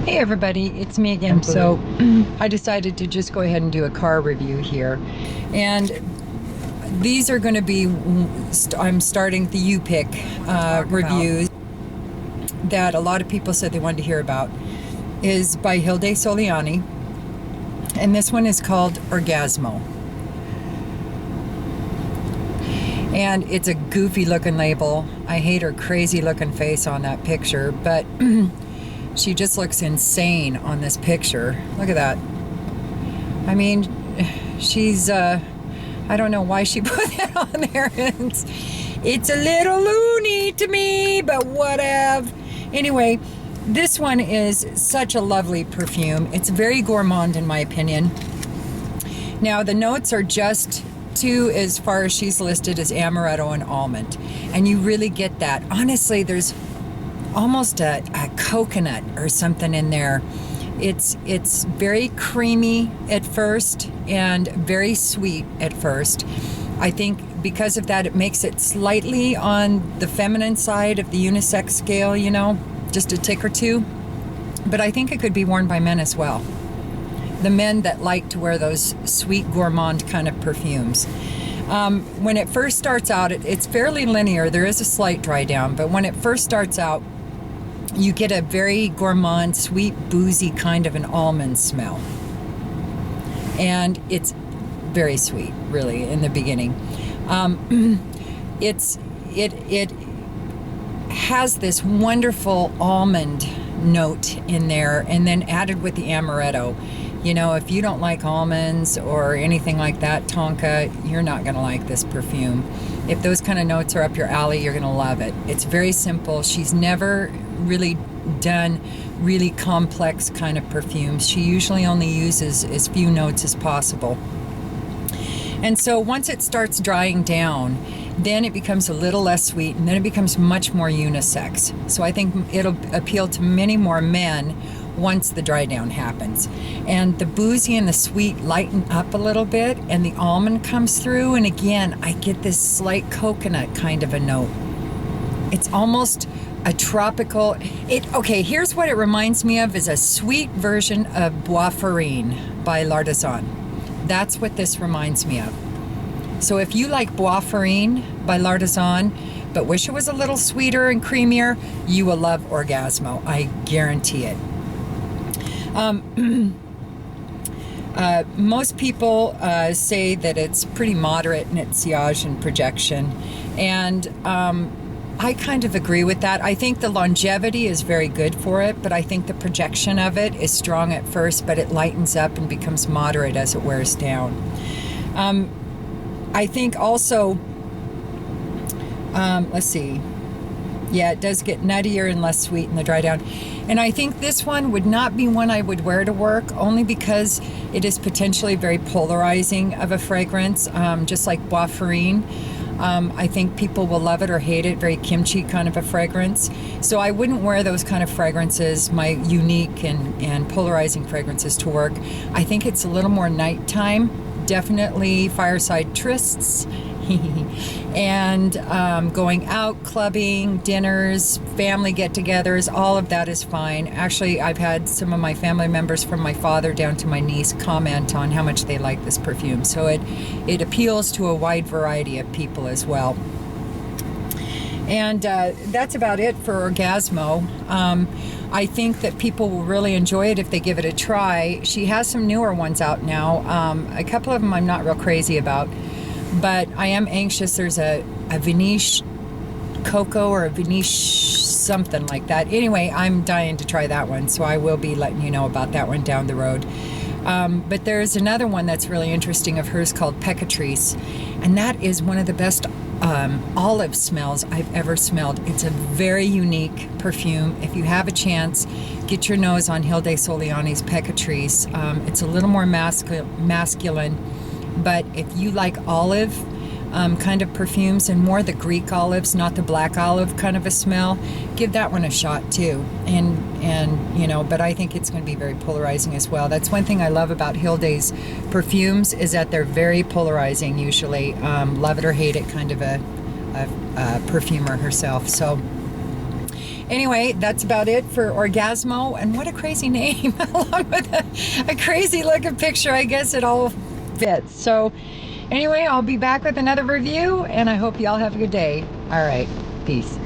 Hey everybody, it's me again. So I decided to just go ahead and do a car review here. And these are going to be, I'm starting the U-Pick reviews that a lot of people said they wanted to hear about. Is by Hilde Soliani. And this one is called Orgasmo. And it's a goofy looking label. I hate her crazy looking face on that picture, but she just looks insane on this picture. Look at that. I mean, she's, I don't know why she put that on there. It's a little loony to me, but whatever. Anyway, this one is such a lovely perfume. It's very gourmand in my opinion. Now, the notes are just two, as far as she's listed, as amaretto and almond. And you really get that. Honestly, there's almost a coconut or something in there. It's very creamy at first and very sweet at first. I think because of that, it makes it slightly on the feminine side of the unisex scale, you know, just a tick or two. But I think it could be worn by men as well. The men that like to wear those sweet gourmand kind of perfumes. When it first starts out, it's fairly linear. There is a slight dry down, but when it first starts out, you get a very gourmand, sweet, boozy kind of an almond smell. And it's very sweet, really, in the beginning. It has this wonderful almond note in there, and then added with the amaretto. You know, if you don't like almonds or anything like that, Tonka, you're not going to like this perfume. If those kind of notes are up your alley, you're going to love it. It's very simple. She's never really done really complex kind of perfumes. She usually only uses as few notes as possible. And so once it starts drying down, then it becomes a little less sweet, and then it becomes much more unisex. So I think it'll appeal to many more men once the dry down happens. And the boozy and the sweet lighten up a little bit, and the almond comes through, and again, I get this slight coconut kind of a note. It's almost a tropical, okay, here's what it reminds me of, is a sweet version of Bois Farine by L'Artisan. That's what this reminds me of. So if you like Bois Farine by L'Artisan, but wish it was a little sweeter and creamier, you will love Orgasmo. I guarantee it. Most people say that it's pretty moderate in its sillage and projection, and I kind of agree with that. I think the longevity is very good for it, but I think the projection of it is strong at first, but it lightens up and becomes moderate as it wears down. I think also, let's see, yeah, it does get nuttier and less sweet in the dry down. And I think this one would not be one I would wear to work, only because it is potentially very polarizing of a fragrance, just like Bois Farine. I think people will love it or hate it, very kimchi kind of a fragrance. So I wouldn't wear those kind of fragrances, my unique and polarizing fragrances, to work. I think it's a little more nighttime, definitely fireside trysts, and going out, clubbing, dinners, family get-togethers, all of that is fine. Actually, I've had some of my family members, from my father down to my niece, comment on how much they like this perfume. So it appeals to a wide variety of people as well. And that's about it for Orgasmo. I think that people will really enjoy it if they give it a try. She has some newer ones out now. A couple of them I'm not real crazy about, but I am anxious. There's a Vanish Cocoa or a Vanish something like that. Anyway, I'm dying to try that one, so I will be letting you know about that one down the road. But there's another one that's really interesting of hers called Pecatrice, and that is one of the best olive smells I've ever smelled. It's a very unique perfume. If you have a chance, get your nose on Hilde Soliani's Pecatrice. It's a little more masculine, but if you like olive kind of perfumes, and more the Greek olives, not the black olive kind of a smell, give that one a shot too. And you know, but I think it's going to be very polarizing as well. That's one thing I love about Hilde's perfumes, is that they're very polarizing usually. Love it or hate it kind of a perfumer herself. So Anyway, that's about it for Orgasmo. And what a crazy name, along with a crazy looking picture. I guess it all fits. So anyway, I'll be back with another review, and I hope y'all have a good day. All right, peace.